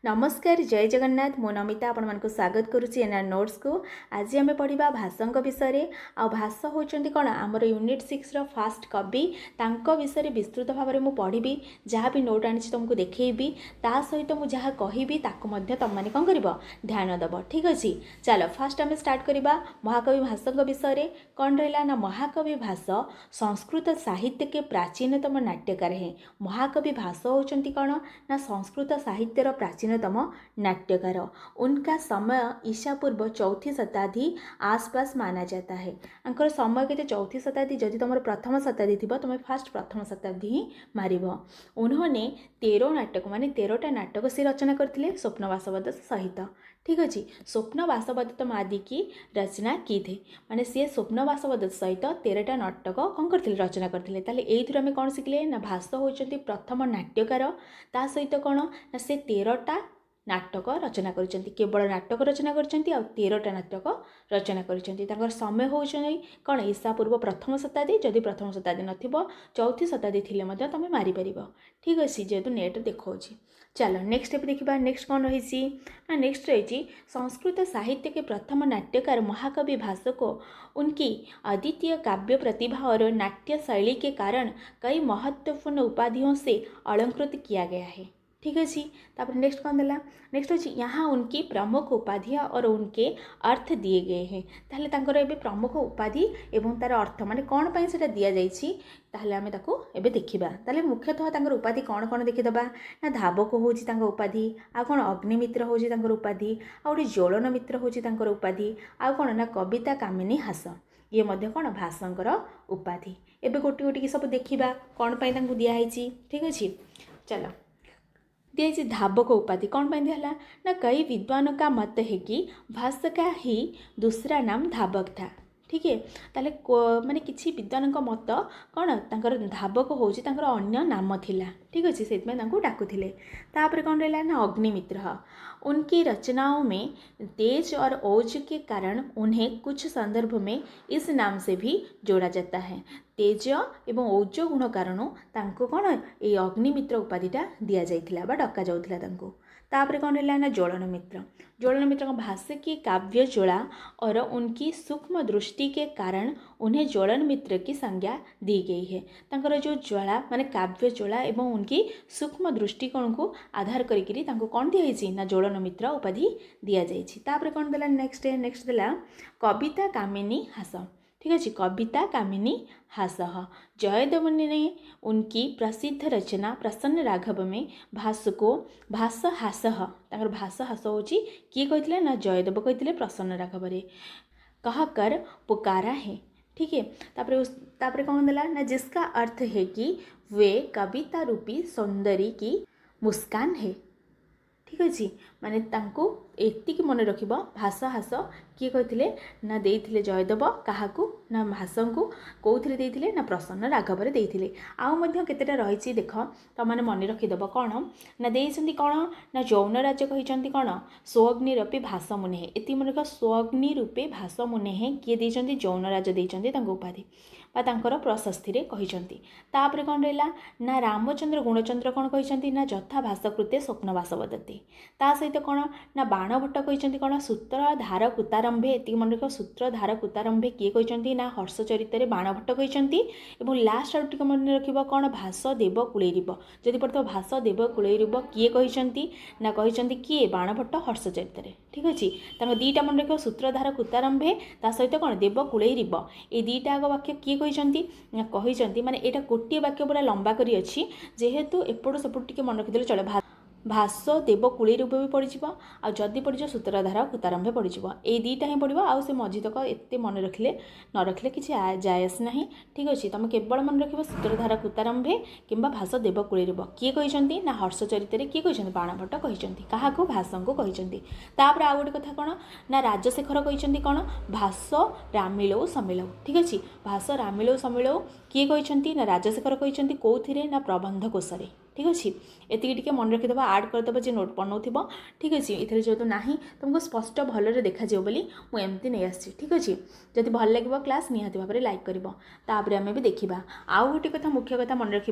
नमस्कार जय जगन्नाथ मो नमिता आपण मानक स्वागत करुच्ची एनआर नोट्स को। आज आम पढ़ा भाषा विषय आ भाषा होती कौन आमर यूनिट 6 रो फास्ट कवि तांको विषय विस्तृत भाव में मुझे पढ़ी जहाँ भी नोट आनी तुमको देखी ता सहित मुझे जहाँ कहि तुम मैंने कौन कर ध्यान दब। ठीक अच्छे चलो फास्ट आम स्टार्ट करवा महाकवि भाषा विषय कौन रहा ना महाकवि भाषा संस्कृत साहित्य के प्राचीनतम नाट्यकार है। महाकवि भाषा होती कौन ना संस्कृत साहित्यर प्राचीनतम नाट्यकार। उनका समय ईसा पूर्व 4वीं शताब्दी आसपास माना जाता है। अंकर समय के 4वीं शताब्दी जदि तुम प्रथम शताब्दी थी तुम फास्ट प्रथम शताब्दी ही मार। उन्होंने 13 नाटक माने 13टा नाटक से रचना करते स्वप्न वासवदत्त सहित। ठीक अच्छे स्वप्न वासवदत्त आदि की रचना की थे माने सी स्वप्न वासवदत्त सहित 13टा नाटक कौन करते रचना करते। ताले एथुर आम कौन शिखले ना भाष्य होती प्रथम नाट्यकार ता सहित कौन ना से 13टा नाटक रचना करछंती। केवल नाटक रचना करछंती आ 13टा नाटक रचना करछंती। तांकर समय होउछनै कौन ईसा पूर्व प्रथम शताब्दी जदि प्रथम शताब्दी नथिबो 4थी शताब्दी थिले मध्य तमे मारि परिबो। ठीक अछि जेतु नेट देखौछि। चलो नेक्स्ट स्टेप देखिबा। नेक्स्ट कौन रही ना नेक्स्ट रही संस्कृत साहित्य के प्रथम नाट्यकार महाकवि भासको उनकी अद्वितीय काव्य प्रतिभा और नाट्य शैली के कारण कई महत्वपूर्ण उपाधियों से अलंकृत किया गया है। ठीक अच्छे तापर नेक्स्ट कौन देला नेक्स्ट अच्छी यहाँ उनकी प्रमुख उपाधियाँ और उनके अर्थ दिए गए हैं। ताहले तांकर एबे प्रमुख उपाधि एवं तार अर्थ माने कौन पाई सेटा दिया जाइछि ताहले आमे ताको एबे देखिबा। ताहले मुख्यतः तांकर उपाधि कौन कौन देखिदबा ना धावक होछि तांकर उपाधि आ कौन अग्निमित्र होछि तांकर उपाधि आ गोटे ज्वलन मित्र होछि तांकर उपाधि आ कौन ना कविता कामिनी हास ये मध्य कौन भाषांकर उपाधि। एबे गोटी गोटी की सब देखिबा कौन पाई तांको दिया हैछि। ठीक अछि चलो दिए धावक उपाधि कौन पाई दिया ना कई विद्वानों का मत है कि भाष्य का ही दूसरा नाम धावक था। ठीक है ताले माने किछि विद्वानों मत कौन तांकर धावक होछि तांकर अन्य नाम थिला। ठीक अच्छे से डाकुथिले। तापर कौन रहा ना अग्निमित्र उनकी रचनाओं में तेज और ओज के कारण उन्हें कुछ संदर्भ में इस नाम से भी जोड़ा जाता है। तेज एवं ओज गुण कारण तांको कौन ये अग्निमित्र उपाधिटा दिया जाइथिला बा डका जाउथिला तांको। तापर कौन रहा ना ज्वलन मित्र का भाष्य की काव्य ज्वाला और उनकी सूक्ष्म दृष्टि के कारण उन्हें ज्वलन मित्र की संज्ञा दी गई है। तांकर जो ज्वाला माने काव्य ज्वाला एवं उनकी सूक्ष्म दृष्टिकोण को आधार करिकरी तांको कौन दिया जाइछि ना ज्वलन मित्र उपाधि दिया जाइछि। तापर कौन देला नेक्स्ट देला कविता कामिनी हास। ठीक अच्छे कविता कामिनी हास जयदेवनी ने उनकी प्रसिद्ध रचना प्रसन्न राघव में भाष्य हास तांकर भाष्य हास होची किए कहथिले ना जयदेव कहथिले प्रसन्न राघव रे कह कर पुकारा है। ठीक है तापर कौन देला ना जिसका अर्थ है कि वे कविता रूपी सौंदर्य की मुस्कान है। ठीक अच्छे माने तांको एतिकी मन रखिबो भाषा हास किए कहथिले ना देइथिले जयदेव काहाकू ना भाषांकू कौथिले देइथिले ना प्रसन्न राघव रे देइथिले। आउ मध्य केतेटा रहिछि देख त माने मन रखिदब कौन ना देइछन्ती कौन ना जौन राज्य कहिछन्ती कौन स्वअग्नि रूपे भाष मुने एति मन रख स्वअग्नि रूपे भाष मुने किए देइछन्ती जौन राज्य देइछन्ती तांको उपाधि बा तांकर प्रशस्ति रे कहिछन्ती। तापर कौन रहा ना रामचंद्र गुणचंद्र कौन कहिछन्ती ना जथा भाषाकृते स्वप्न वासवदत्ते ता सहित कौन ना बाणभट्ट कहिछन्ती कौन सूत्रधार कुतारंभे एति मन रख सूत्रधार कुतारंभे किए कहिछन्ती ना हर्षचरित रे बाणभट्ट कहिछन्ती एवं लास्ट आउट टिक मन रखिबो कौन भाष देव कुलैरिब जदि पड़तो भाष देव कुलैरिब किए कहिछन्ती ना कहिछन्ती किए बाणभट्ट हर्षचरित रे। ठीक अच्छे तांको दीटा मन रख सूत्रधार कुतारंभे ता सहित कौन देव कुलैरिब ए दीटा आग वाक्य किए कहिछन्ती ना कहिछन्ती माने एटा गोटे वाक्य पूरा लंबा करी अछि जेहेतु एपड़ सेपड़ टिके मन रखिदेले चले भाष्य देव कुली रूप भी पड़ीज आ जदि पड़ीज सूत्रधार कुतारंभे पड़ीज ए दीटा ही पड़ो आउ से मझीतक एत मन रखिले न रखिले किसी जायस ना। ठीक अच्छे तुम केवल मन रख सूत्रधार कुतारंभे कि भाष्य देव कुली रूप किए कहते ना हर्षचरित किए कहते बाणभट्ट कहते क्या भाषा को कहते। तापर आउ गोटे कथा कौन ना राजशेखर कहते कौन भाष्य रामिलौ समिलौ। ठीक अच्छे भाष्य रामिलौ समिलौ किए कहते ना राजशेखर कहते कौन ना प्रबंध कोशरे। ठीक अच्छे एति टिके मन रखिदेव आड करदेव जे नोट बनाऊब ठीक अच्छे ये जो ना तुमको स्पष्ट भलरे देखा बोली मुझे एमती नहीं आसी ठीक अच्छे जदि भल लगे क्लास निहाती भाव में लाइक कर आम भी देखा आउ गोटे कथा मुख्य कथा मन रख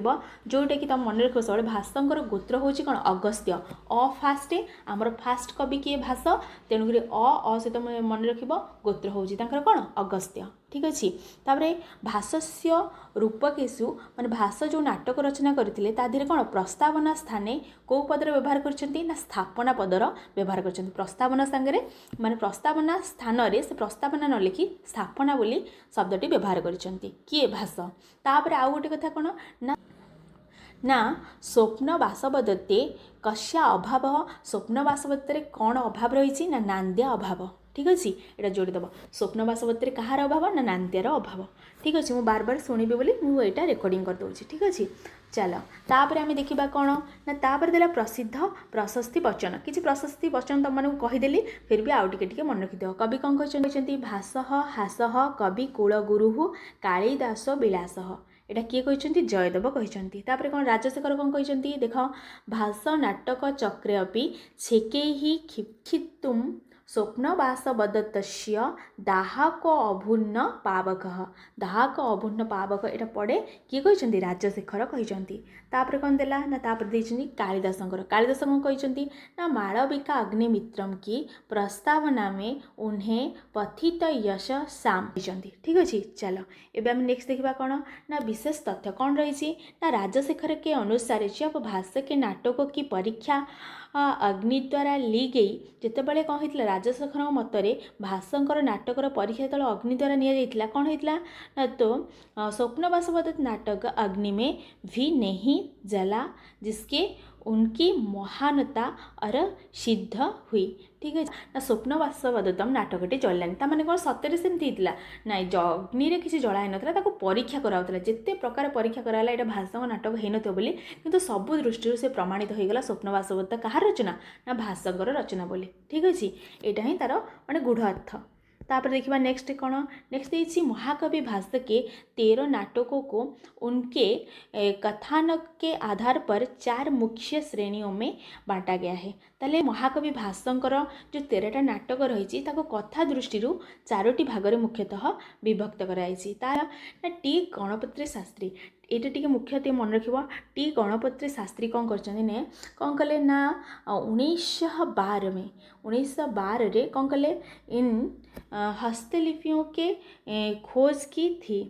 जोटा कि तुम मन रख सब भाषंकर गोत्र हूँ कौन अगस्त्य अ फास्ट आमर फास्ट कवि किए भाष तेणुक अ सहित मन रख गोत्र हूँ कौन अगस्त्य ठीक अच्छे तापर भाष्य रूपकेशु माने भाष जो नाटक रचना करते तादेह कौन प्रस्तावना स्थाने कौ पदर व्यवहार कर स्थापना पदर व्यवहार कर प्रस्तावना सांगे माने प्रस्तावना स्थान से प्रस्तावना न लिखि स्थापना बोली शब्दटी व्यवहार करछंती किए भाष तापर आउ गोटे कथा कौन ना स्वप्न वासवदत्ते कस्या अभाव स्वप्न वासवदत्ते कौन अभाव रही ना नांद्या अभाव ठीक अच्छे यहाँ जोड़ीदेव स्वप्न वासवदत्ते कहार अभाव ना नांद्यार अभाव ठीक अच्छे मुझे बार बार शुणी बोली मुझे रेकर्डिंग करदे ठीक अच्छे चल तापर आम देखा कौन ना तापर देला प्रसिद्ध प्रशस्ति वचन किसी प्रशस्ति वचन तुम मानक कहीदेली फिर भी आउ टे मन रखिदेव कवि कौन कहते भाष हास कवि कुलगुरु कालिदास विलास एटा किए कहते जयदेव कहते तापर कौन राजशेखर कौन कहते देख भाष नाटक चक्रे अपि छेके खित्तुम स्वप्नवासवदत्तस्य दाहक अभूर्ण पावक दाहक अभूर्ण पावक एटा पड़े किए कहते राजशेखर कहते तापर कौन देला ना तापर देइछन्ती कालिदास कौन कहते ना मालविका अग्निमित्रम की प्रस्तावना में उन्हें पथित यश साम कहते ठीक अच्छे चलो एवं आम नेक्स्ट देखा कौन ना विशेष तथ्य कौन रही ना राजशेखर के अनुसार जब भाष्य के नाटकों की परीक्षा अग्नि द्वारा ली गई जितेबाला कौन होता राजशेखर मतरे भाष्यंकर नाटकर परीक्षा जो अग्नि द्वारा नि कौन होता तो स्वप्न वासवदत्त नाटक अग्नि में भी नहीं जला जिसके उनकी महानता और सिद्ध हुई ठीक है ना स्वप्न वासवदत्तम नाटकटी चलानी ताने कौन सतरे सेमती होता ना अग्नि किसी जलाई नाता परीक्षा कराला जिते प्रकार परीक्षा कराला यहाँ भाषा नाटक हो न बोली किंतु सबु दृष्टि से प्रमाणित होगला स्वप्न वासवदत्त कहार रचना ना भाष्यकर रचना बोली ठीक अच्छे यहाँ ही तार माने गूढ़ अर्थ तापर देखिए नेक्स्ट कौन नेक्स्ट देखिए महाकवि भाष्य के 13 नाटकों को उनके कथानक के आधार पर 4 मुख्य श्रेणियों में बांटा गया है ताले महाकवि भाष्यंकर जो 13टा नाटक रही कथा दृष्टि 4टी भाग में मुख्यतः विभक्त कराई ना टी गणपति शास्त्री ये टी मुख्यतः मन रख टी गणपति शास्त्री कौन कर कौन कले ना 1912 में 1912 रे कौन कले इन हस्तलिपियों के खोज की थी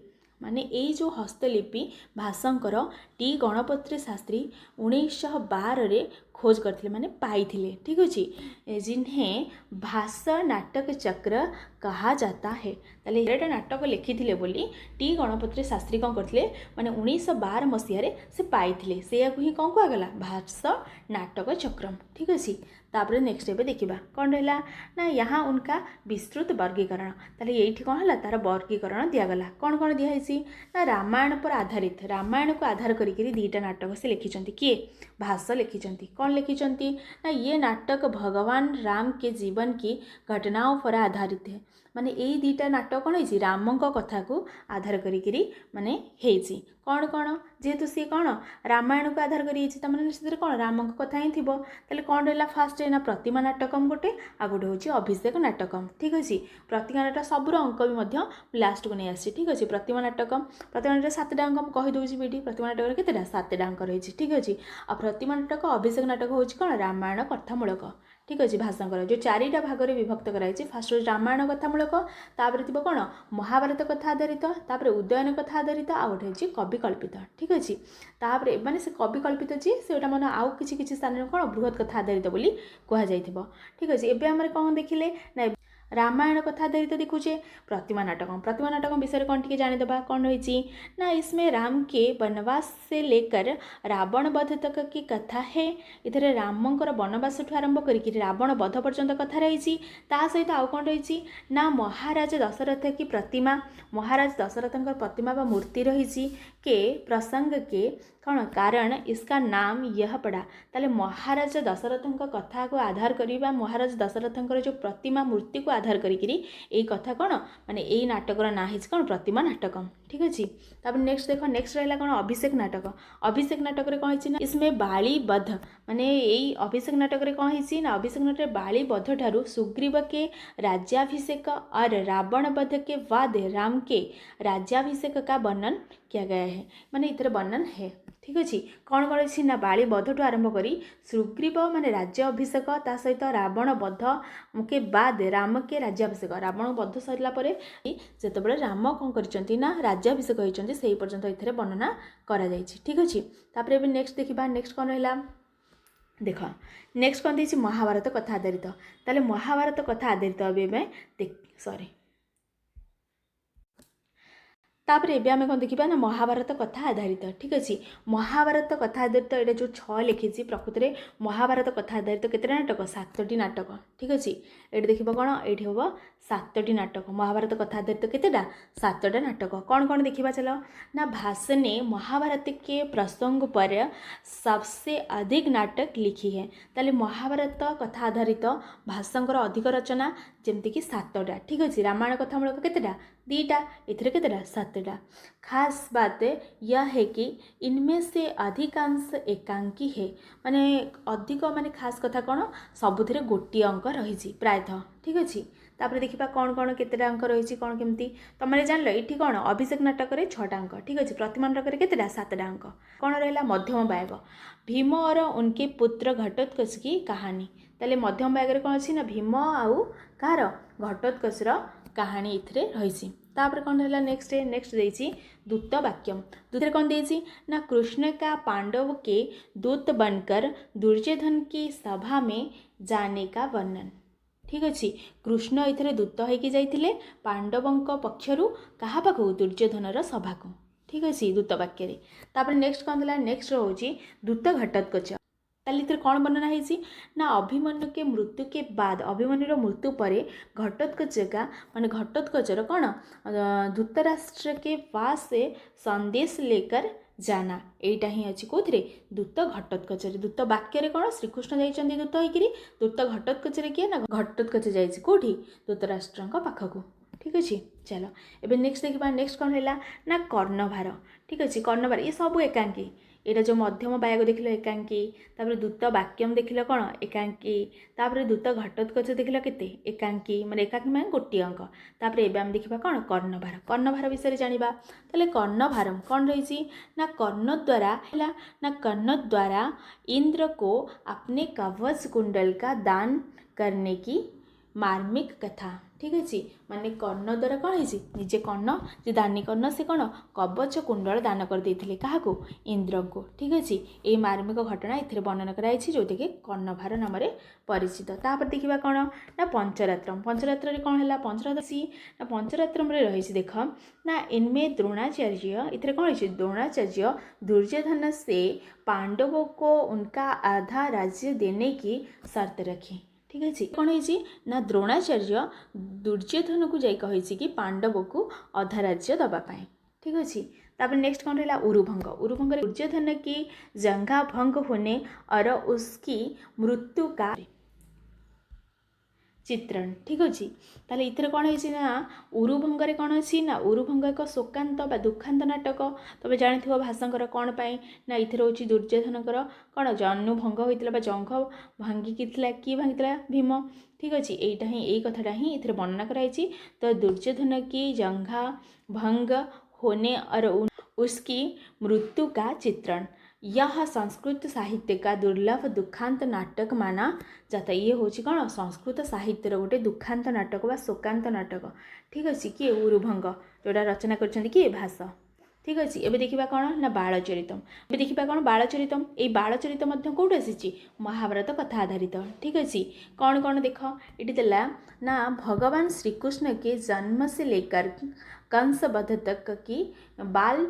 माने यही जो हस्तलिपि भाषंकर टी गणपति शास्त्री 1912 रे खोज करथिले माने पाइथिले ठीक अच्छे जिन्हें भाषा नाटक चक्र कहा जाता है ताले एटा नाटक लिखिथिले बोली टी गणपति शास्त्री कौन करथिले माने 1912 मसीह से पाइथिले से ही कौन कहगला भाषा नाटक चक्रम ठीक अच्छे तापर नेक्स्ट एबे देखिबा कौन रहा ना यहाँ उनका विस्तृत वर्गीकरण ताले ये कौन है तार वर्गीकरण दिगला कौन दिखाई ना रामायण पर आधारित रामायण को आधार करी 2टा नाटक से लिखिं किए भाष्य लिखिं कौन लिखिं ना ये नाटक भगवान राम के जीवन की घटनाओं पर आधारित है माने यही 2टा नाटक कौन है रामक कथा को आधार करी माने हेची कौन कौन जेहेतु सी कौन रामायण को आधार कर कौन रामक कथा ही थी ताले कौन रहा फास्ट ना प्रतिमा नाटकम गोटे आ गोटे हूँ अभिषेक नाटकम ठीक अच्छे प्रतिमा नाटक सबूर अंक भी लास्ट को नहीं आसी ठीक अच्छे प्रतिमा नाटक 7टा अंक कहीदे बेटी प्रतिमा नाटक केतेटा 7टा अंक रही ठीक अच्छे आ प्रतिमा नाटक अभिषेक नाटक हूँ कौन रामायण कथामूलक ठीक अच्छे भाषांकर जो 4टा भाग में विभक्त कराई फास्ट रामायण कथामूलक तापर थी कौन महाभारत कथा आधारित तापर उदयन कथा आधारित आ गोटे हूँ कवि कल्पित ठीक अच्छे तापर माने से कवि कल्पित जी से मन आउ किसी स्थान कौन बृहत कथा आधारित बोली कहुई ठीक अच्छे एवं आम कौन देखिले ना रामायण कथा आधारित देखुचे प्रतिमा नाटक विषय कौन टी जानीदे कौन रही ना इसमें राम के वनवास से लेकर रावण वध तक की कथा है इधर रामंकर वनवास ठू आरंभ करके रावण वध पर्यंत कथा रही सहित आउ कौन रही ना महाराज दशरथ की प्रतिमा महाराज दशरथ प्रतिमा व मूर्ति रही के प्रसंग के कौन कारण इसका नाम यह पड़ा ताले महाराज दशरथ कथा को आधार करवा महाराज दशरथ जो प्रतिमा मूर्ति को आधार करी कथा कौन माने यही नाटकर ना है कौन प्रतिमा नाटक ठीक अच्छे। तापर नेक्स्ट देख नेक्स्ट रहा कौन अभिषेक नाटक कौन है ना इसमें बाली बध माने यही अभिषेक नाटक कौन है ना अभिषेक नाटक बाली बध ठारू सुग्रीव के राज्याभिषेक और रावण वध के बाद राम के राज्याभिषेक का वर्णन किया गया है माने इधर वर्णन है ठीक अच्छे। कौन कौन अच्छी ना बाली बध ठू आरंभ करी सुग्रीव माने राज्य अभिषेक ता सहित रावण वध के बाद राम के राज्याभिषेक रावण वध सरला जिते राम कौन करछंती ना राज्याभिषेक होइछंती सेही पर्यंत इथरे वर्णना करा जायछि ठीक अच्छे। तापर एबे नेक्स्ट देखिबा नेक्स्ट कौन रहला देख नेक्स्ट कौन देछि महाभारत कथा आधारित ताले महाभारत कथा आधारित एबे सॉरी तापर एबे आमे कौन देखिबा ना महाभारत कथा आधारित ठीक अच्छे। महाभारत कथा आधारित ये जो 6 लिखी प्रकृत में महाभारत कथा आधारित केते नाटक 7टी नाटक ठीक अच्छे। ये देखिबा कौन ये हम 7टी नाटक महाभारत कथा आधारित केतेटा 7टा नाटक कौन कौन देखिबा चलो ना भाषने महाभारत के प्रसंग पर सबसे अधिक नाटक लिखी है ताले महाभारत कथा आधारित भाषांकर अधिक रचना जमती कि 7टा ठीक अच्छे। रामायण कथा मूलक केतेटा 2टा इथरे केतेटा 7टा। खास बात यह है कि इनमें से अधिकांश एकांकी है माने अधिक माने खास कथा कौन सबुथिरे गोटी अंक रही प्रायतः ठीक अच्छे। तापर देखिबा कौन कौन केतेटा अंक रही कौन केमती तुम जानल ये कौन अभिषेक नाटक 6टा अंक ठीक अच्छे प्रतिमा नाटक केतेटा 7टा अंक कौन रहा मध्यम बायग भीम और उनके पुत्र घटोत्कच की कहानी ताले मध्यम बायग कौन अच्छी ना भीम आउ कार घटोत्कचर कहानी इथरे रही। तापर कौन रहा नेक्स्ट देती दूत वाक्यम दूसरे कौन देती ना कृष्ण का पांडव के दूत बनकर दुर्योधन की सभा में जाने का वर्णन ठीक अच्छे। कृष्ण इथरे दूत होइकी जाइथिले पांडवों पक्षरु कहा पाखु दुर्योधनर सभा को ठीक अच्छे दूत वाक्य। तापर नेक्स्ट कौन देला नेक्स्ट रोची दूत घटोत्कच ताले इधर कौन वर्णना है ना अभिमन्यु के मृत्यु के बाद अभिमन्युर मृत्यु पर घटोत्कच का माने घटोत्कचर कौन धृतराष्ट्र के पास से संदेश लेकर जाना एटा ही अच्छी कौन दूत घटोत्कचर दूत वाक्य कौन श्रीकृष्ण जाइछन्ती दूत होइकिरी दूत घटोत्कचर किए ना घटोत्कच जाइछि कोठी धृतराष्ट्र पाखकू ठीक अच्छे। चलो एबे नेक्स्ट देखा नेक्स्ट कौन है ना कर्णभार ठीक अच्छे कर्णभार ये सब एकांकी यहाँ जो मध्यम बायग देख एकांकी तापर दूत वाक्यम देख कौन एकांकी तापर दूत घटोत्कच देख के एकांकी माने एकांकी माने गोटी अंक तापर एबे हम देखा कौन कर्णभार विषय जानिबा ताले कर्णभारम कौन रही ना कर्ण द्वारा इंद्र को अपने कवच कुंडल का दान करने की मार्मिक कथा ठीक अच्छे माने कर्ण द्वारा कौन है निजे कर्ण जे दानी कर्ण से कौन कवच कुंडल दान कर देथिले काहाको इंद्र को ठीक अच्छे। ये मार्मिक घटना इथे वर्णन कराई जोटा कि कर्णभार नाम परिचित। तापर देखा कौन ना पंचरात्रम कौन है पंचरात्रम रही देख ना इनमें द्रोणाचार्य इथे कौन है द्रोणाचार्य दुर्योधन से पांडवों को उनका आधा राज्य देने की शर्त रखी ठीक अच्छे। कौन है ना द्रोणाचार्य दुर्योधन को जाई कही कि पांडव को अधा राज्य दवापाई ठीक अच्छे। तापर नेक्स्ट कौन रहा उरुभंग दुर्योधन की जंघा भंग होने और उसकी मृत्यु का चित्रण ठीक अच्छे। ताले इथर कौन है ना उरुभंगे कौन अच्छी ना उरुभंग एक शोकांत बा दुखांत नाटक तुम जानी भाषांकर कौन पाई ना इथर हूँ दुर्योधनकर कौन जन्नु भंग होता जंघ भांगिकी किए भांगी भीम ठीक अच्छे। यहीटा ही यही कथाटा ही इथर वर्णना कराई तो दुर्योधन की जंघा भंग होने और उसकी मृत्यु का चित्रण यह संस्कृत साहित्य का दुर्लभ दुखांत नाटक माना जाता ये हूँ कौन संस्कृत साहित्यर गोटे दुखांत नाटक व शोकांत नाटक ठीक अच्छे किए उरुभंग जोड़ा रचना कर किए भाषा ठीक अच्छे। एबे देखिबा कौन ना बालचरितम एबे देखिबा कौन बालचरितम ये बालचरित कौट आसी महाभारत कथा आधारित ठीक अच्छे। कौन कौन देख ये देला ना भगवान श्रीकृष्ण के जन्म से लेकर कंस वध तक की बाल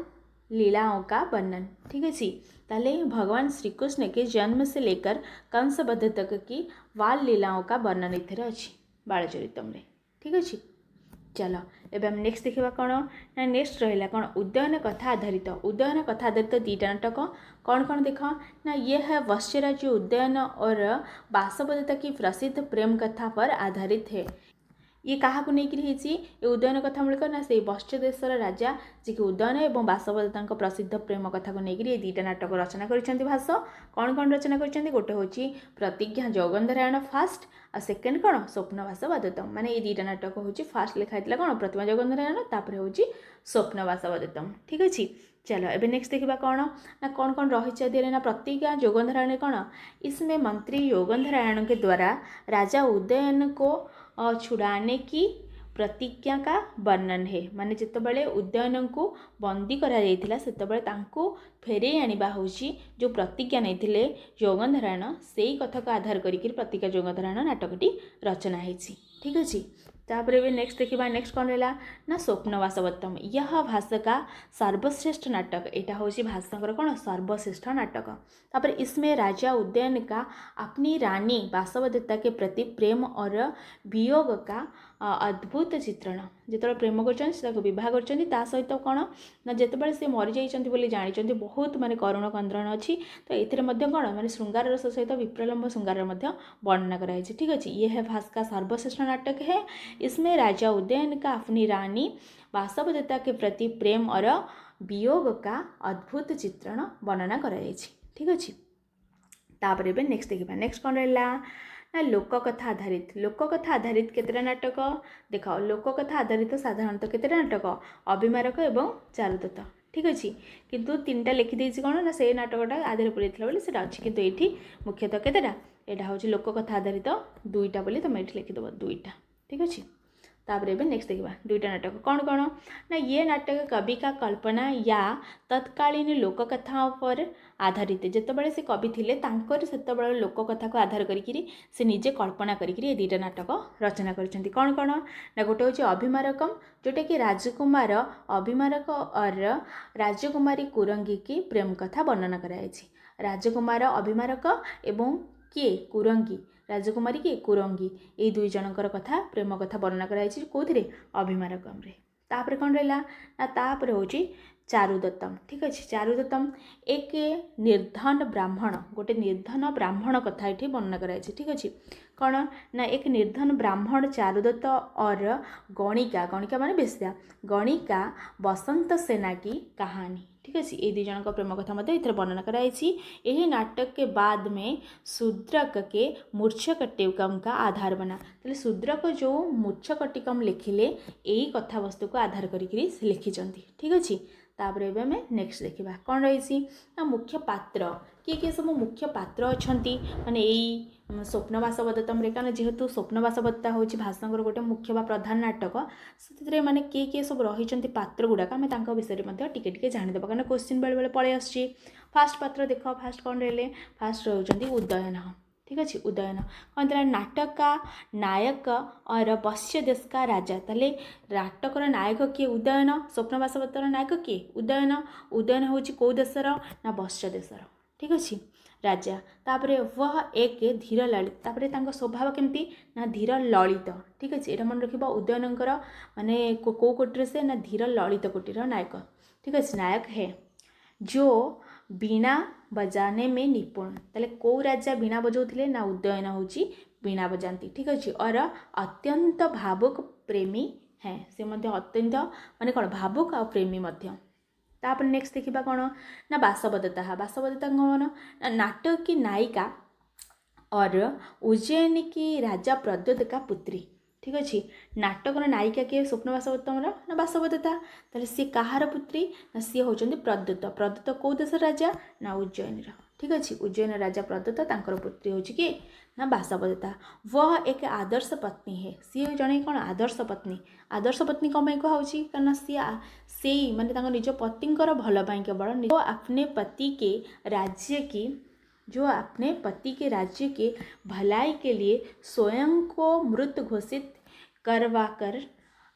लीलाओं का वर्णन ठीक अच्छे। ताले भगवान श्रीकृष्ण के जन्म से लेकर कंस वध तक की बाल लीलाओं का वर्णन इधर अच्छी बालचरितम रे ठीक अच्छे। चलो एवं नेक्स्ट देखा कौन ना नेक्स्ट रहा कौन उदयन कथा आधारित दीटा नाटक कौन कौन देख ना ये है वत्स्यराज्य उदयन और वासवदत्ता की प्रसिद्ध प्रेम कथा पर आधारित है। ये क्या ये उदयन कथा मूलिक ना से वत्स्य देशर राजा जी कि उदयन और वासवदत्ता प्रसिद्ध प्रेम कथा को लेकर ये दुईटा नाटक रचना कर भास कौन कौन रचना कर गोटे हूँ प्रतिज्ञा जगन्धरायण फास्ट आ सेकेंड कौन स्वप्नवास वादतम माने ये दुईटा नाटक हूँ फास्ट लिखाई कौन प्रतिमा जगन्धरायण तापर हूँ स्वप्नवास वादतम। ठीक अच्छे चलो एबे नेक्स्ट देखा कौन ना कौन कौन रही दिए ना प्रतिज्ञा योगंधरायण कौन इसमें मंत्री योगंधरायण के द्वारा राजा उदयन को छुड़ाने की प्रतिज्ञा का वर्णन है। माने जितेबाला उदयन को बंदी करा सेतेबाला तांको फेरे आनिबा होची जो प्रतिज्ञा नहीं योगंधरायण से ही कथा को आधार करिक प्रतिज्ञा योगंधरायण नाटकटी रचना होती। ठीक अच्छे तापर भी नेक्स्ट देखा नेक्स्ट कौन रहा ना स्वप्नवासवत्तम यह भाष का सर्वश्रेष्ठ नाटक यहाँ हूँ भाषाकर कौन सर्वश्रेष्ठ नाटक। तापर इसमें राजा उदयन का अपनी रानी वासवदत्ता के प्रति प्रेम और वियोग का अद्भुत चित्रण जो प्रेम कर विवाह कर सहित कौन ना जितेबाला सी मरी जाइए जानी बहुत माने करुण कंद्रण अच्छी तो ये कौन माने श्रृंगार रस सहित विप्रलम्ब श्रृंगार वर्णना कराई। ठीक अच्छे ये है भाष का सर्वश्रेष्ठ नाटक है। इसमें राजा उदयन का अपनी रानी वासवदत्ता के प्रति प्रेम और वियोग का अद्भुत चित्रण वर्णना कराई। ठीक अच्छे तापर भी नेक्स्ट देखा नेक्स्ट कौन रहा ना लोककथा आधारित केतटा नाटक देख लोककथा आधारित साधारणतः केतटा नाटक अभिमारक एवं चारुदत्त। ठीक अच्छे किंतु तीनटा लिखिदे कौन ना से नाटकटा आधार पूरी बोले से अच्छी किंतु ये मुख्यतः केतटा यहाँ हूँ लोककथा आधारित दुईटा बोली तुम ये लिखिदेव दुईटा। ठीक अच्छे तापर भी नेक्स्ट देखा दुईटा नाटक कौन कौन ना ये नाटक कवि का कल्पना या तत्कालीन लोककथा पर आधारित जितेबाला से कवि थे से लोककथा को आधार करी से निजे कल्पना करी दुईटा नाटक रचना कर कौन कौन ना गोटे हूँ अभिमारकम जोटा कि राजकुमार अभिमारक और राजकुमारी कुरंगी की प्रेम कथा वर्णना कराई। राजकुमार अभिमारक एवं किए कुरंगी राजकुमारी किए कुरंगी ये दुई जनकर कथा प्रेम कथा वर्णना कराई कौन अभिमारकम रे। तापर कौन रहा ना तापर हूँ चारुदत्तम। ठीक अच्छे चारुदत्तम एक निर्धन ब्राह्मण गोटे निर्धन ब्राह्मण कथा ये वर्णना कराई। ठीक अच्छे कौन ना एक निर्धन ब्राह्मण चारुदत्त और गणिका माने बेश्या गणिका बसंत सेना की कहानी। ठीक अच्छे ये दुई जन प्रेम कथा इधर वर्णना कराई। यही नाटक के बाद में शूद्रक के मूर्छकटिकम का आधार बना तो शूद्रक जो मूर्छकटिकम लिखिले यही कथा वस्तु को आधार करी लिखिं। ठीक अच्छे तापर एवं आम नेक्स्ट देखा कौन रही ना मुख्य पात्र किए सब मुख्य पात्र अच्छा माने यही स्वप्नवासवदत्तम रे कारण जेहेतु स्वप्नवासवदत्ता हूँ भाषांकर गोटे मुख्य बा प्रधान नाटक से माने किए सब रही पात्र गुड़ाक आम विषय में टिके जानीदे कारण क्वेश्चन बेले बेले पलि आस। फास्ट पात्र देख फास्ट कौन रहे फास्ट रही उदयन। ठीक अच्छे उदयन कौन था नाटक का नायक और वत्स्य देश का राजा ताले नाटकर नायक किए उदयन स्वप्नवासवदत्तर नायक किए उदयन हूँ कौ देशर ना वत्स्य देशर। ठीक अच्छे राजा तापरे वह एक धीर ललित तापरे स्वभाव केमती ना धीर ललित। ठीक अच्छे ये मन रखा उदयनकर माने कौ कोटीर से ना धीर ललित कोटीर नायक। ठीक अच्छे नायक है जो वीणा बजाने में निपुण ताले कौ राजा वीणा बजाउथिले ना उदयन हूँ वीणा बजाती। ठीक अच्छे और अत्यंत भावुक प्रेमी हैं से मध्य अत्यंत माने कौन भावुक आ प्रेमी मध्य। तापर नेक्स्ट देखा कौन ना वासवदत्ता कौन नाटक की नायिका और उज्जैन की राजा प्रद्योत का पुत्री। ठीक अच्छे नाटकर नायिका किए स्वप्नवासवदत्तम ना वासवदत्ता ताले सी कहार पुत्री ना सी होचंदी प्रद्योत कौ देश राजा ना उज्जैन। ठीक अच्छे उज्जैन राजा प्रद्योत तांकर पुत्री हूँ कि ना वासवदत्ता। वह एक आदर्श पत्नी है सी जड़े कौन आदर्श पत्नी कौन कहुच्छी कारण से माने निज पति भल केवल अपने पति के राज्य की जो अपने पति के राज्य के भलाई के लिए स्वयं को मृत घोषित करवाकर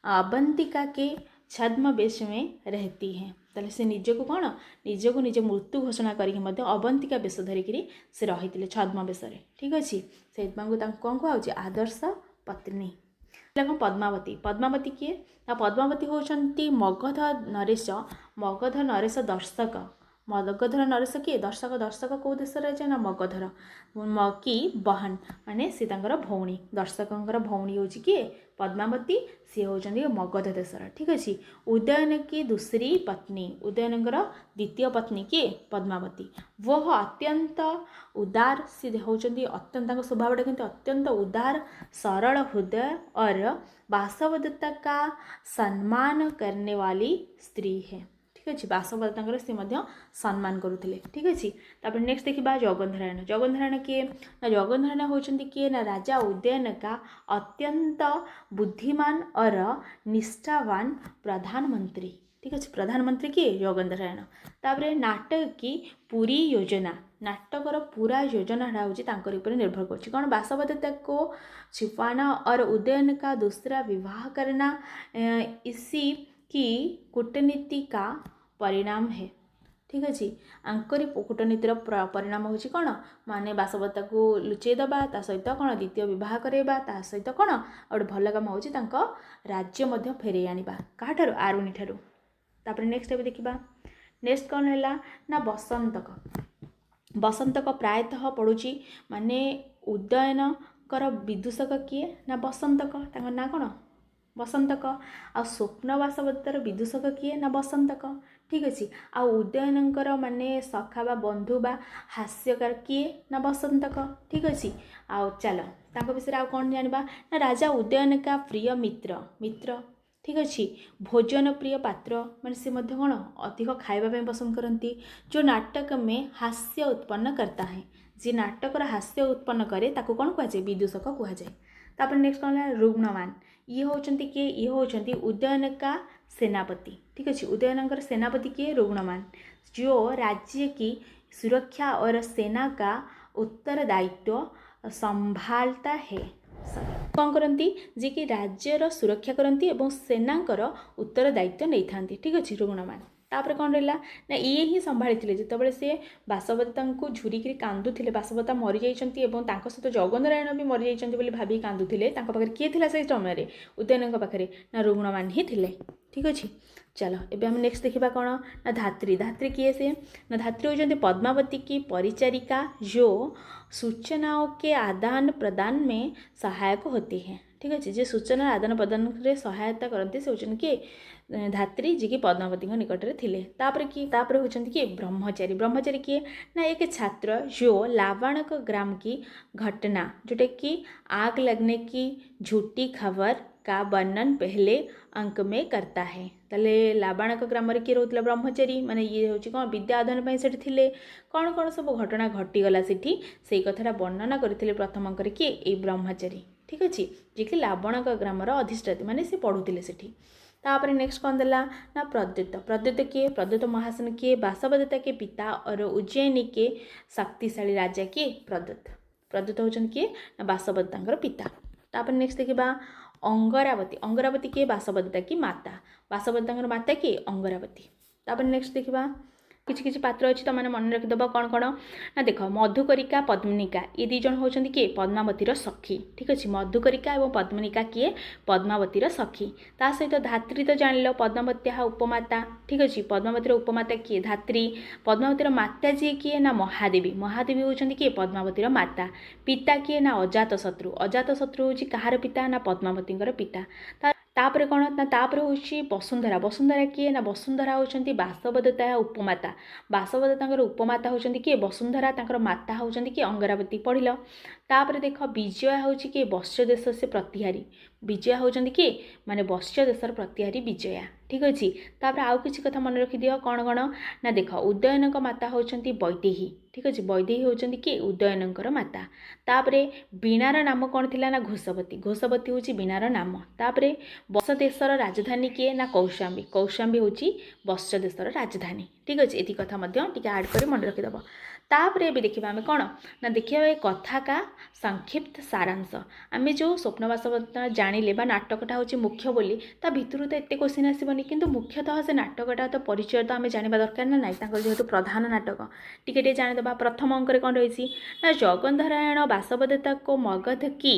अवंतिका के छद्म वेश में रहती हैं ताले से निजक कौन निजक निज मृत्यु घोषणा करके अवंतिका वेश धरिकी से रही छद्म वेश। ठीक अच्छे से कौन कहुच्छे आदर्श पत्नी। कौन पद्मावती पद्मावती किए ना पद्मावती होती मगध नरेश दर्शक मगधर नरेश किए दर्शक दर्शक कौ देश ना मगधर कि बहन माने सी भौणी दर्शकर भौणी हूँ किए पद्मावती सी होती मगध देशर ठीक अच्छे। उदयन की दूसरी पत्नी उदयनकर द्वितीय पत्नी किए पद्मावती वह अत्यंत उदार सी होती अत्यंत स्वभाव कि अत्यंत उदार सरल हृदय और वासवदत्ता का सम्मान करने वाली स्त्री है ठीक अच्छे। वासवदत्ता सी सम्मान करुले ठीक अच्छे। तापर नेक्स्ट देखा जगन्नारायण जगन्नारायण किए ना जगन्नारायण होती किए ना राजा उदयन का अत्यंत बुद्धिमान और निष्ठावान प्रधानमंत्री ठीक अच्छे। प्रधानमंत्री किए जगन्नारायण। तापर नाटक की पूरी योजना नाटकर पूरा योजना हूँ निर्भर कर कौन वासवदत्ता को छिपाना और उदयन का दूसरा विवाह करना इसी की कूटनीति का परिणाम है ठीक अच्छे। आंकरी कूटनीतिर परिणाम हूँ कौन माने वासवदत्ता को लुचेदबा ता सहित कौन द्वितीय बह करवा ता सहित कौन गोटे भल कम हूँ राज्य फेरे आनिबा काठार आरुणी ठारू। तापर नेक्स्ट एवं देखा नेक्स्ट कौन है ना बसंतक बसंतक प्रायतः पड़ुची माने उदयनकर विदूषक किए ना बसंतक ना कौन बसंतक आ स्वप्न वासवदत्तार विदूषक किए ना बसंतक ठीक अच्छे। आ उदयनकर माने सखा बा बंधु बा हास्यकार किए ना बसंतक ठीक अच्छे। आ चल विषय आ कौन जाना ना राजा उदयन का प्रिय मित्र मित्र ठीक अच्छे। भोजन प्रिय पात्र माने से मध्य कौन अधिक खाइबा पसंद करती जो नाटक में हास्य उत्पन्न करता है जी नाटकर हास्य उत्पन्न करे ताको कौन कहुए विदूषक कहुए। तापर नेक्स्ट कौन है रुग्णवान ये होती किए ये होती उदयन का सेनापति ठीक अच्छे। उदयनकर सेनापति किए रुग्णवान जो राज्य की सुरक्षा और सेना का उत्तरदायित्व संभालता है कौन करती जी कि राज्यर सुरक्षा करती और सेनाकर उत्तरदायित्व नहीं था ठीक अच्छे रुग्णवान। तापर कौन रहा ना ये ही संभाली जिते से वासवदत्ता को झुरिकी कांदुले वासवदत्ता मरी जाइए सहित जगन्नारायण भी मरी जाइए भाभी कांदुले किए थिला से समय उदयन पाखे ना रुग्णवान ही थिले ठीक अच्छे। चलो एबे हम नेक्स्ट देखा कौन ना धात्री धात्री किए से ना धात्री होती पद्मावती की परिचारिका जो सूचनाओं के आदान प्रदान में सहायक होती है ठीक अच्छे। जे सूचना आदान प्रदान में सहायता करते से होती किए धात्री जी की पद्मावती निकट में थिले। तापर किए तापर होती किए ब्रह्मचारी ब्रह्मचारी किए ना एक छात्र जो लावणक ग्राम की घटना जोटा कि आग लगने की झूठी खबर का वर्णन पहले अंक में करता है ताले लावणक ग्राम किए रोला ब्रह्मचारी माने ये हूँ कौन विद्या अध्ययन से थिले कौन कौन सब घटना घटीगला से कथाटा वर्णना करते प्रथम अंक किए ये ब्रह्मचारी ठीक अच्छे जी कि लावणक ग्रामर अधिष्ठात्री माने से पढ़ुते से तापर नेक्स्ट कौन देला ना प्रद्युत प्रद्युत किए प्रद्युत महासन किए वासवदत्ता के पिता और उज्जैनी के शक्तिशाली राजा किए प्रद्युत प्रद्युत होती किए ना वासवदत्ता पिता। तापर नेक्स्ट देखा अंगरावती अंगरावती किए वासवदत्ता की माता वासवदत्ता माता किए अंगरावती। तापर नेक्स्ट देखा किसी किसी पात्र अच्छी तो मैंने मन रखिदेव कौन कौन ना देख मधुकरिका पद्मनिका ये दीज होती किए पद्मावतीर सखी ठीक अच्छे। मधुकरिका और पद्मनिका किए पद्मावतीर सखी ता सहित धात्री तो जान लो पद्मावती उपमाता ठीक अच्छे। पद्मावतीर उपमाता किए धात्री पद्मावतीर माता जी किए ना महादेवी महादेवी होती किए पद्मावतीर माता पिता किए ना अजातशत्रु अजातशत्रु हूँ कहार पिता ना पद्मावती पिता। तापर कौन ना तापर हूँ वसुंधरा वसुंधरा किए ना वसुंधरा होती वासवदत्ता उपमाता वासवदत्ता उपमाता होती किए वसुंधरा तांकर माता होती कि अंगरावती पढ़िल। तापर देख विजया हूँ कि वत्स्य देश से प्रतिहारी विजया होती किए माने वत्स्य देशर प्रतिहारी विजया ठीक अच्छे। तापर आउ किसी कथा मन रखिदि कौन कौन ना देख उदयनक माता होती वैदेही ठीक अच्छे। वैदेही होती कि उदयनकर माता। तापर बीणार नाम कौन थी ना घोषवती घोषवती हूँ बीणार नाम। तापर वत्स देशर राजधानी किए ना कौशाम्बी कौशाम्बी हूँ वत्स देशर राजधानी ठीक अच्छे। ये कथा आड कर मन रखिदेव। तापर भी देखा आम कौन ना देखिए ए कथा का संक्षिप्त सारांश आम जो स्वप्न वासवदत्ता जानिले नाटकटा हूँ मुख्य बोली ता भितर तो एत क्वेश्चन आसबनी किंतु मुख्यतः से नाटकटा तो परिचय तो आम जाना दरकार ना ना जेहेतु प्रधान नाटक टिके जानीदे। प्रथम अंक कौन रही ना जगन्नारायण वासवदत्ता को मगध की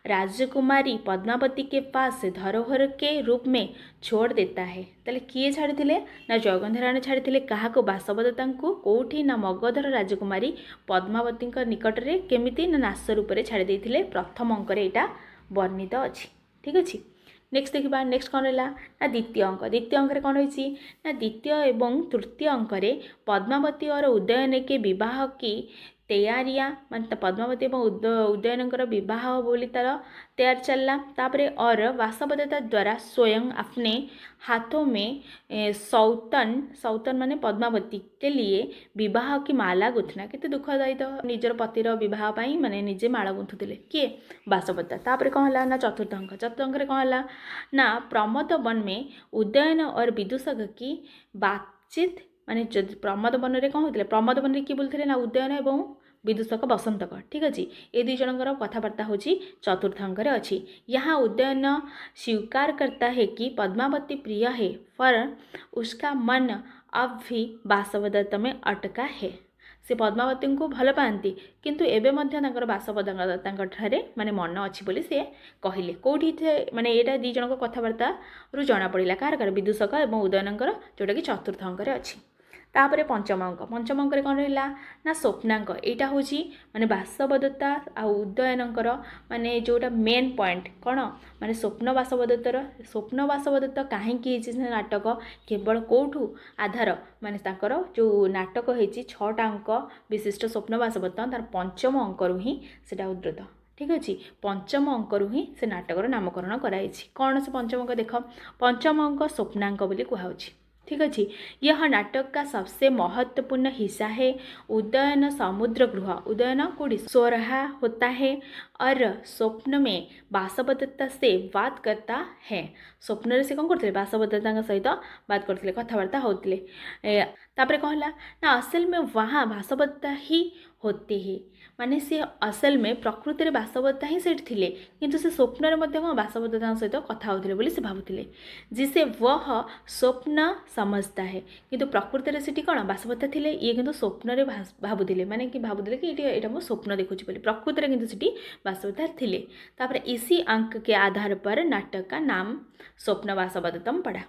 राजकुमारी पद्मावती के पास धरोहर के रूप में छोड़ देता है। ताले किए छाड़ी ना जगन्धरायण छाड़ी क्या बासवदत्ता कौटी ना मगधर राजकुमारी पद्मावती निकट में केमिति ना नाश रूप में छाड़ी देते प्रथम अंक यहाँ वर्णित अच्छी। ठीक अच्छे नेक्स्ट देखा नेक्स्ट कौन रहा ना द्वितीय अंक कौन रही ना द्वितीय एवं तृतीय अंक पद्मावती और उदयन के विवाह की तैयारियां मतलब पद्मावती और उदयनकर विवाह बोली तार तैयार चलला। तापरे और वासवदत्ता द्वारा स्वयं अपने हाथों में सौतन माने पद्मावती के लिए विवाह की माला गुथना केते दुखदायी तो निजर पतिर विवाह पाई माने निजे माला गुंथुले किए वासवदत्ता। तापरे कौन है ना चतुर्थ अंक कौन है ना प्रमोद वन में उदयन और विदूषक की बातचीत माने प्रमोद वन में कौन होते प्रमोद वन में किए बोलते ना उदयन एवं विदूषक बसंतक। ठीक अच्छे ये दुई जनकर कथबार्ता हूँ चतुर्थ अंक अच्छी। यहाँ उदयन स्वीकार करता है कि पद्मावती प्रिय है पर उसका मन अब भी वासवदत्ता में अटका है। से पद्मावती को भल पाती किंतु एबे मध्य वासवदत्ता माने मन अच्छी बोली से कहले कौटी माने यहाँ दी जन कथबार्ता रु जना पड़ा कार विदूषक और उदयनकर जोटा कि चतुर्थ अंक अच्छी। तापरे पंचम अंक कौन रहा ना स्वप्नांक यहाँ हूँ माने वासवदत्ता आ उदयनकर माने जोटा मेन पॉइंट कौन माने स्वप्न वासवदत्ता कहीं नाटक केवल कौटू आधार माने ताकर जो नाटक होती 6टा अंक विशिष्ट स्वप्न वासवदत्ता तार पंचम अंकरू ही सेटा उद्धृत। ठीक अच्छे पंचम अंकरू ही से नाटकर नामकरण कराई कौन से पंचम अंक देख पंचम अंक स्वप्नांक बोली कहुच्छी। ठीक अच्छे यह नाटक का सबसे महत्वपूर्ण हिस्सा है। उदयन समुद्र गृह उदयन कोड़ी सो रहा होता है और स्वप्न में वासवदत्ता से बात करता है। स्वप्न से कौन करते वासवदत्ता सहित बात करते कथबार्ता होते तापरे कहला ना असल में वहाँ वासवदत्ता ही होते हैं माने से असल में प्रकृति में वासवदत्ता ही सेठ थिले किंतु से स्वप्न में कौन वासवदत्ता सहित कथा होते बोली से भावुले जिसे वह स्वप्न समझता है किंतु प्रकृति में सेठी कौन वासवदत्ता थिले ये किंतु स्वप्न भावुले माने कि भावुले कि ये मो स्वप्न देखुची बोली प्रकृति में किंतु सेठी वासवदत्ता थिले। तापर इसी अंक के आधार पर नाटक का नाम स्वप्न वासवदत्तम पड़ा।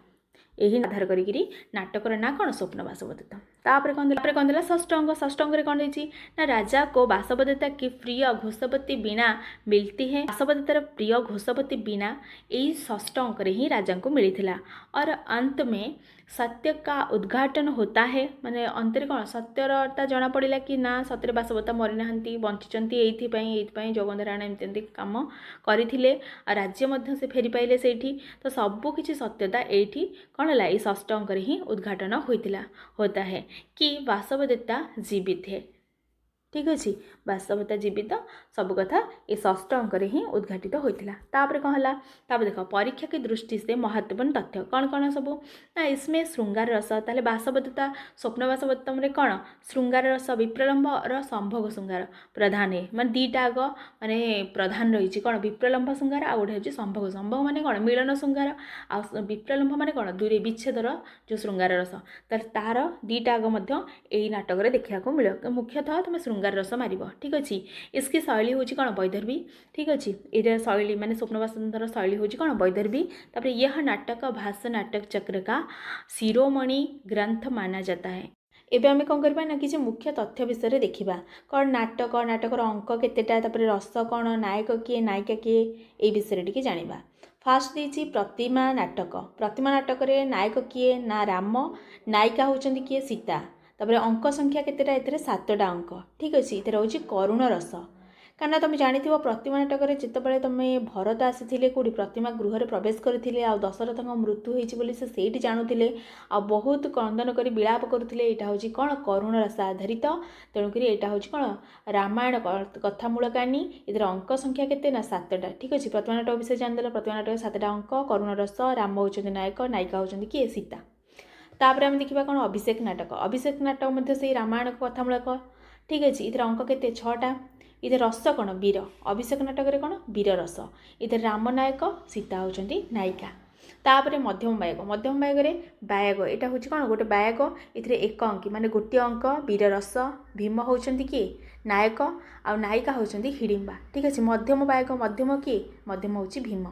यही आधार करी नाटकर ना कौन स्वप्न वासवदत्ता। तापर कौन देला षष्ठ अंक कौन रही ना राजा को वासवदत्ता की प्रिय घोषपति बीणा मिलती है। वासवदत्तार प्रिय घोषपति बीणा यही षष्ठ अंक ही राजा को मिली और अंत में सत्य का उद्घाटन होता है माने अंतरे कौन सत्यरता जना पड़ा कि ना सत्य वासवदत्ता मरी ना बंचिंट ये जगन्धरायण एमती कम करते राज्य से फेरी पाइले से तो सबकि सत्यता ये कौन है ये षष्ठ अंक ही उद्घाटन होता है कि वासवदत्ता जीवित है। ठीक अच्छे वास्तवता जीवित सब कथा ये षष्ठ अंक ही उद्घाटित होता। तापर कौन है तापर देख परीक्षा की दृष्टि से महत्वपूर्ण तथ्य कौन कौन सब ना इसमें श्रृंगार रस ताले वासवदत्ता स्वप्न वासवदत्तम कौन श्रृंगार रस विप्रलम्ब और संभोग श्रृंगार प्रधान है माने दीटा आग माने प्रधान रही कौन विप्रलम्ब श्रृंगार आ गोटे हूँ संभोग माने कौन मिलन श्रृंगार आ विप्रलम्ब माने कौन दूरे विच्छेदर जो श्रृंगार रस तार दीटा आग यही नाटक देखा मिले मुख्यतः तुम श्रृंगार रस मार। ठीक अच्छे इसकी शैली हूँ कौन वैदर्भी। ठीक अच्छे ये शैली माने स्वप्न वासवदत्तार शैली हूँ कौन वैदर्भी। तापर यह नाटक भाष्य नाटक चक्र का शिरोमणि ग्रंथ माना जाता है। एबे आमे कौन करबा ना किसी मुख्य तथ्य विषय देखा कौन नाटकर अंक केतेटा तापर रस कौन नायक किए नायिका किए ये विषय टी जाना। फास्ट देती प्रतिमा नाटक रे नायक किए ना राम नायिका होचंदी किए सीता। तापर अंक संख्या केतेटा एथिरे 7टा अंक। ठीक अच्छे ये हूँ करुण रस कारण तुम जानी प्रतिमा नाटक जितेबाला तुम भरत आसी कौटी प्रतिमा गृह में प्रवेश करते आ दशरथ मृत्यु होती से ସେଇଠି जानूले आ बहुत क्रंदन कर विलाप करुले। यहाँ हूँ कौन करुण रस आधारित तेणुक यहाँ हूँ कौन रामायण कथामूल कहानी इधर अंक संख्या केते ना 7टा। ठीक अच्छे प्रतिमा नाटक विषय जानदेल प्रतिमा नाटक 7टा अंक करुण रस राम होचंदी नायक नायिका होचंदी किए सीता। तापर आम देखा कौन अभिषेक नाटक से रामायण कथामूलक। ठीक अच्छे इधर अंक केते 6टा। इधर रस कौन वीर अभिषेक नाटक रे कौन वीर रस इधर राम नायक सीता होचंदी नायिका। तापर मध्यम बायग रे बायग यहाँ हूँ कौन गोटे बायग इधर एक अंकी माने गोटे अंक वीर रस भीम होचंदी किए नायक आउ नायिका होउछंती हिडिंबा ठीक अछि मध्यम बायक मध्यम किए मध्यम होउछि भीम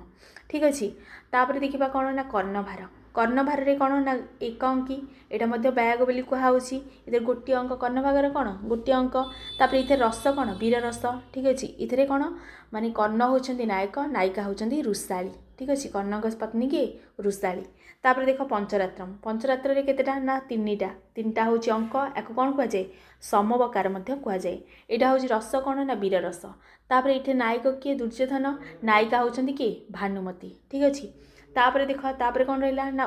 ठीक अछि तापर देखिबा कोन ना कर्णभार कर्णभार रे कोन ना एक अंकी एटा मध्य बायक बोली कुहा होउछि इधर गोटी अंक कर्णभागर कोन गोटी अंक तापर इथे रस कोन वीर रस ठीक अछि इथरे कोन माने कर्ण होउछंती नायक नायिका होउछंती रुसाली ठीक अछि कर्णक पत्नी के रुसाली तापर देख पंचरात्र रे केतेटा ना तीनटा होउछि अंक एको कोन कुआ जाय समबकार मध्य कुआ जाय एटा होउछि रस कोन ना वीर रस तापर इथे नायक के दुर्योधन नायिका होउछंती के भानुमती ठीक अछि तापर देख तापर कोन रहला ना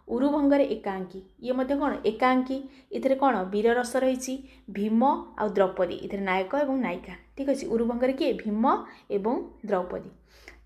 उरुभंग रे एकांकी ये मध्य कोन एकांकी इथरे कोन वीर रस रहिछि भीम आ द्रौपदी इथरे नायक एवं नायिका ठीक अछि उरुभंग रे के भीम एवं द्रौपदी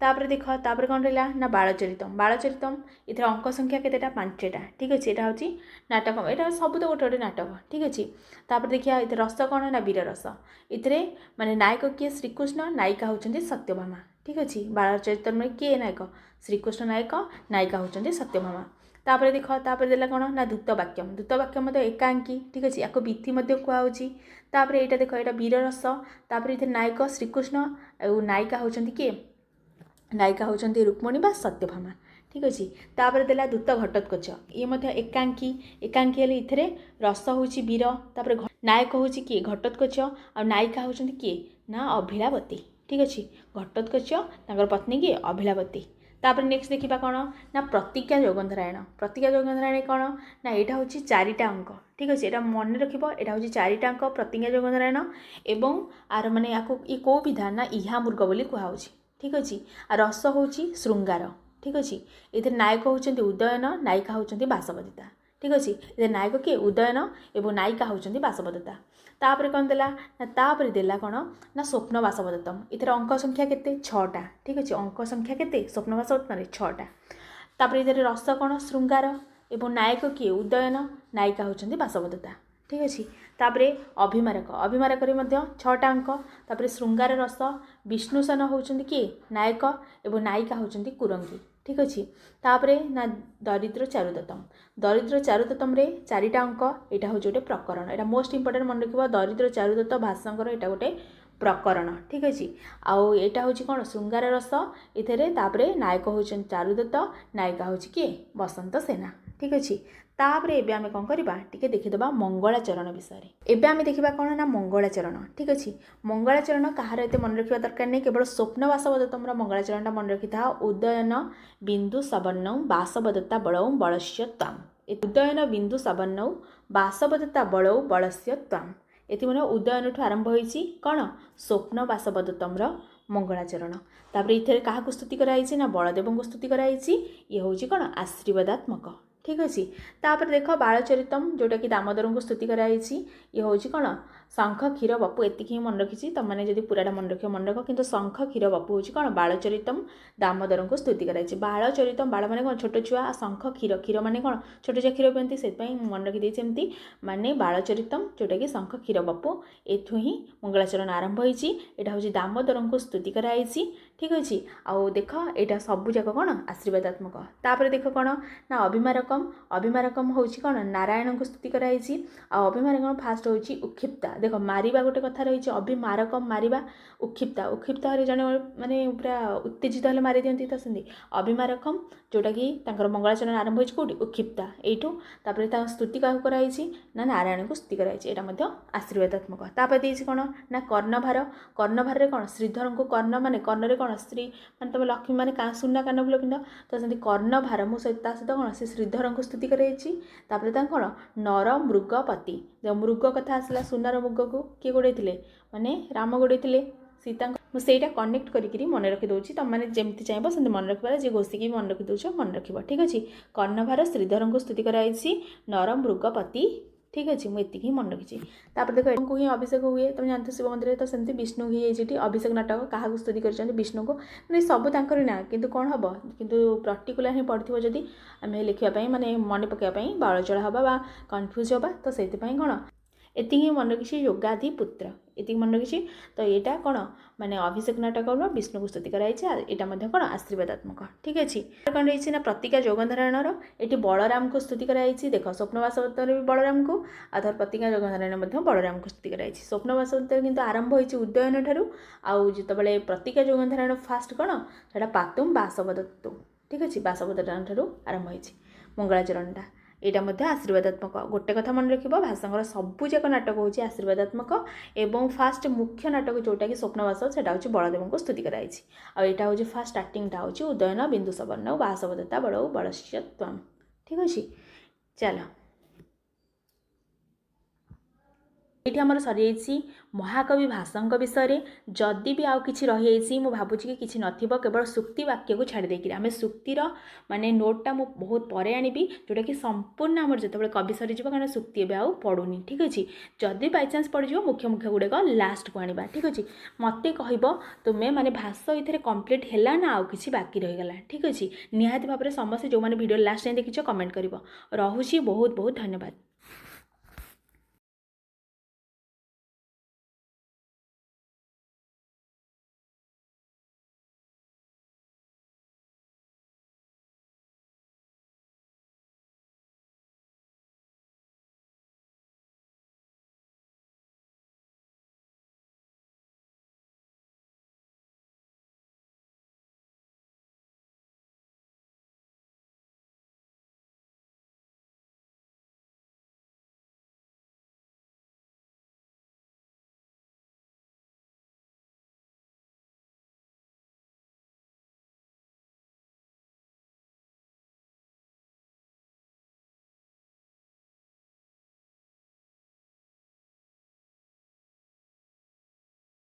तापर देख तापर कोन रहला ना बालचरितम इथरे अंक संख्या केतेटा 5टा ठीक अछि एटा होछि नाटक एटा सब तो गोटे नाटक ठीक अछि तापर देखिया इथरे रस कोन ना वीर रस इथरे माने नायक के श्रीकृष्ण नायिका होचंती सत्यभामा ठीक अछि बालचरितम में के नायक श्रीकृष्ण नायक नायिका होचंती सत्यभामा तापर देख तापर देला कोन ना दूतवाक्यम मते एकांकी ठीक अछि याको बिथि मध्य कुआ होछि तापर एटा देख एटा वीर रस तापर इथे नायक श्रीकृष्ण और नायिका होचंती के नायिका होचंती रुक्मणी बा सत्यभामा ठीक अछि तापर देला दूत घटोत्कच ये मध्य एकांकी हेले इथरे रस होछि वीर तापर नायक होछि के घटोत्कच और नायिका होचंती के ना अभिलावती ठीक अछि घटोत्कच तांगर पत्नी के अभिलावती तापर नेक्स्ट देखिबा कोन ना प्रतिज्ञा जोगंधरायण कोन ना एटा होछि 4टा अंक ठीक अछि एटा मन रखिबो एटा होछि 4टा अंक प्रतिज्ञा जोगंधरायण एवं आर माने याको ई को विधान ना इहा मृग बोली कुहा होछि ठीक अछि आ रस होछि श्रृंगार ठीक अछि इधर नायक होचंती उदयन नायिका होचंती बासवदत्ता ठीक अछि इधर नायक के उदयन एवं नायिका होचंती बासवदत्ता तापर कोन देला ना तापर देला कोन ना स्वप्न बासवदत्तम इधर अंक संख्या केते 6टा ठीक अछि अंक संख्या केते स्वप्न बासवदत्तम रे 6टा तापर इधर रस कोन श्रृंगार एवं नायक के उदयन नायिका होचंती बासवदत्ता ठीक अछि तापर अभिमारक रे मध्य 6टा अंक तापर श्रृंगार रस विष्णुसन होचंती के नायक एवं नायिका होचंती कुरंगी ठीक अछि तापरे ना दरिद्र चारुदत्तम रे 4टा अंक एटा हो जोटे प्रकरण एटा मोस्ट इंपोर्टेंट मन रखिबा दरिद्र चारुदत्त भाषांकर एटा गोटे प्रकरण ठीक अछि आउ एटा होछि कोन श्रृंगार रस इथरे तापरे नायक होचन चारुदत्त नायिका होछि के बसंत सेना ठीक अछि तापरे एबे आमे कोन करबा टिके देखिदबा मंगलाचरण विषय एबे आमे देखिबा कोन ना मंगलाचरण ठीक अछि मंगलाचरण कहार एते मन रखिबा दरकार नै केवल स्वप्न बासवदत्तम रा मंगलाचरणटा मन रखिथा उदयन बिंदु सवर्णौ बासवदत्ता बलौ बलस्य त्वाम उदयन बिंदु सवर्णौ बासवदत्ता बलौ बलस्य त्वाम एति मन उदयन ठु आरंभ होईछि कोन स्वप्न बासवदत्तम रा मंगलाचरण तापर इथरे काहा को स्तुति कराइछि ना बलदेवं को स्तुति कराइछि ये होछि कोन आशीर्वादात्मक ठीक अछि तापर देख बालचरितम जोटा कि दामोदर को स्तुति कराइछि ये होछि कोन शंख क्षीर बपु एतिकी मन रखिछि त माने जदी पुराटा मन रख किंतु शंख क्षीर बपु होछि कोन बालचरितम दामोदर को स्तुति कराइछि बालचरितम बाल माने कोन छोट छुआ शंख क्षीर माने कोन छोट छुआ क्षीर पियंती से पई मन रखि देछि एमती माने बालचरितम जोटा कि शंख क्षीर बपु एथु ही मंगलाचरण आरंभ होईछि एटा होछि दामोदर को स्तुति कराइछि ठीक अछि आउ देख एटा सबु जाक कोन आशीर्वादात्मक तापर देख कोन ना अभिमारकम होछि कोन नारायण को स्तुति कराइछि आ अभिमारकम फास्ट होछि उक्षिप्ता देख मारिबा गोटे कथा रहिछि अभिमारकम मारिबा उक्षिप्ता रे जने माने पूरा उत्तेजित हले मारि दियंती त संदी अभिमारकम जोटा कि तांकर मंगलाचरण आरंभ होछि कोठी उक्षिप्ता एठो तापर ता स्तुति का कराइछि ना नारायण को स्तुति कराइछि एटा मध्ये आशीर्वादात्मक तापर देछि कोन ना कर्णभार रे कोन श्रीधर को कर्ण माने कर्ण रे कोन श्री माने तमे लक्ष्मी माने का सुन्ना कान फुल पिंद त संदी कर्णभार मु सहित कोन से श्रीधर को स्तुति कराइछि तापर ता कोन नर मृगपति जे मृग कथा आसला सुनार मृग को के गोडेथिले माने राम गोडेथिले सीता मुझे कनेक्ट करी मन रखी दूसरी तुम मैंने जमी चाहिए से मन रखिबार जी घोषिकी मन रखी दूच मन रख ठीक अच्छे कर्णभार श्रीधर को स्तुति कराई नर मृगपति ठीक अच्छे मुझे मन रखी देख को ही अभिषेक हुए तुम जानते शिव मंदिर तो सेमती विष्णु ही ये अभिषेक नाटक क्या स्तुति कर विष्णु को मैंने सब तंकर ना किंतु कौन हम किंतु पर्टिकुलर ही पढ़ जदि आम लिखापी माने मन पकाइबापी बाड़चड़ा हवा कन्फ्यूज हवा तो से कौन एति मन रखी योगाधि पुत्र ଏତିକି ମନେ ରଖିଛି। ତ ଏଇଟା କ'ଣ ମାନେ ଅଭିଷେକ ନାଟକ ବିଷ୍ଣୁକୁ ସ୍ତୁତି କରାଯାଇଛି। ଏଇଟା ମଧ୍ୟ କ'ଣ ଆଶୀର୍ବାଦାତ୍ମକ। ଠିକ୍ ଅଛି। କ'ଣ ରହିଛି ନା ପ୍ରତିକା ଯୋଗନ୍ଧାରଣର ଏଠି ବଳରାମକୁ ସ୍ତୁତି କରାଯାଇଛି। ଦେଖ ସ୍ୱପ୍ନ ବାସବଦତ୍ତରେ ବି ବଳରାମକୁ, ଆଉ ଧର ପ୍ରତିକା ଯୋଗନ୍ଧାରଣ ମଧ୍ୟ ବଳରାମକୁ ସ୍ତୁତି କରାଯାଇଛି। ସ୍ୱପ୍ନ ବାସବଦତ୍ତ କିନ୍ତୁ ଆରମ୍ଭ ହୋଇଛି ଉଦୟନ ଠାରୁ, ଆଉ ଯେତେବେଳେ ପ୍ରତିକା ଯୋଗନ୍ଧାରଣ ଫାଷ୍ଟ କ'ଣ ସେଇଟା ପାତୁମ୍ ବାସବଦତ୍ତୁ। ଠିକ୍ ଅଛି, ବାସବଦତ୍ତ ଠାରୁ ଆରମ୍ଭ ହୋଇଛି ମଙ୍ଗଳାଚରଣଟା। ଏଇଟା ମଧ୍ୟ ଆଶୀର୍ବାଦାତ୍ମକ। ଗୋଟେ କଥା ମନେ ରଖିବ, ଭାଷଙ୍କର ସବୁଯାକ ନାଟକ ହେଉଛି ଆଶୀର୍ବାଦାତ୍ମକ ଏବଂ ଫାଷ୍ଟ ମୁଖ୍ୟ ନାଟକ ଯେଉଁଟାକି ସ୍ୱପ୍ନବାସ ସେଇଟା ହେଉଛି ବଳଦେବଙ୍କୁ ସ୍ତୁତି କରାଯାଇଛି। ଆଉ ଏଇଟା ହେଉଛି ଫାଷ୍ଟ ଷ୍ଟାର୍ଟିଂଟା ହେଉଛି ଉଦୟନ ବିନ୍ଦୁ ସବର୍ଣ୍ଣ ବାସବଦତ୍ତା ବଳଉ ବଳଶ୍ୟ ତ୍ୱମ୍। ଠିକ୍ ଅଛି, ଚାଲ ଏଇଠି ଆମର ସରିଯାଇଛି ମହାକବି ଭାଷଙ୍କ ବିଷୟରେ। ଯଦି ବି ଆଉ କିଛି ରହିଯାଇଛି ମୁଁ ଭାବୁଛି କି କିଛି ନଥିବ, କେବଳ ସୂକ୍ତି ବାକ୍ୟକୁ ଛାଡ଼ି ଦେଇକିରି ଆମେ ସୂକ୍ତିର ମାନେ ନୋଟ୍ଟା ମୁଁ ବହୁତ ପରେ ଆଣିବି, ଯେଉଁଟାକି ସମ୍ପୂର୍ଣ୍ଣ ଆମର ଯେତେବେଳେ କବି ସରିଯିବ, କାରଣ ସୂକ୍ତି ଏବେ ଆଉ ପଡ଼ୁନି। ଠିକ୍ ଅଛି, ଯଦି ବାଇଚାନ୍ସ ପଡ଼ିଯିବ ମୁଖ୍ୟ ମୁଖ୍ୟ ଗୁଡ଼ିକ ଲାଷ୍ଟକୁ ଆଣିବା। ଠିକ୍ ଅଛି, ମୋତେ କହିବ ତୁମେ ମାନେ ଭାଷ ଏଥିରେ କମ୍ପ୍ଲିଟ୍ ହେଲା ନା ଆଉ କିଛି ବାକି ରହିଗଲା। ଠିକ୍ ଅଛି, ନିହାତି ଭାବରେ ସମସ୍ତେ ଯେଉଁମାନେ ଭିଡ଼ିଓ ଲାଷ୍ଟ ଯାଏଁ ଦେଖିଛ କମେଣ୍ଟ କରିବ। ରହୁଛି, ବହୁତ ବହୁତ ଧନ୍ୟବାଦ।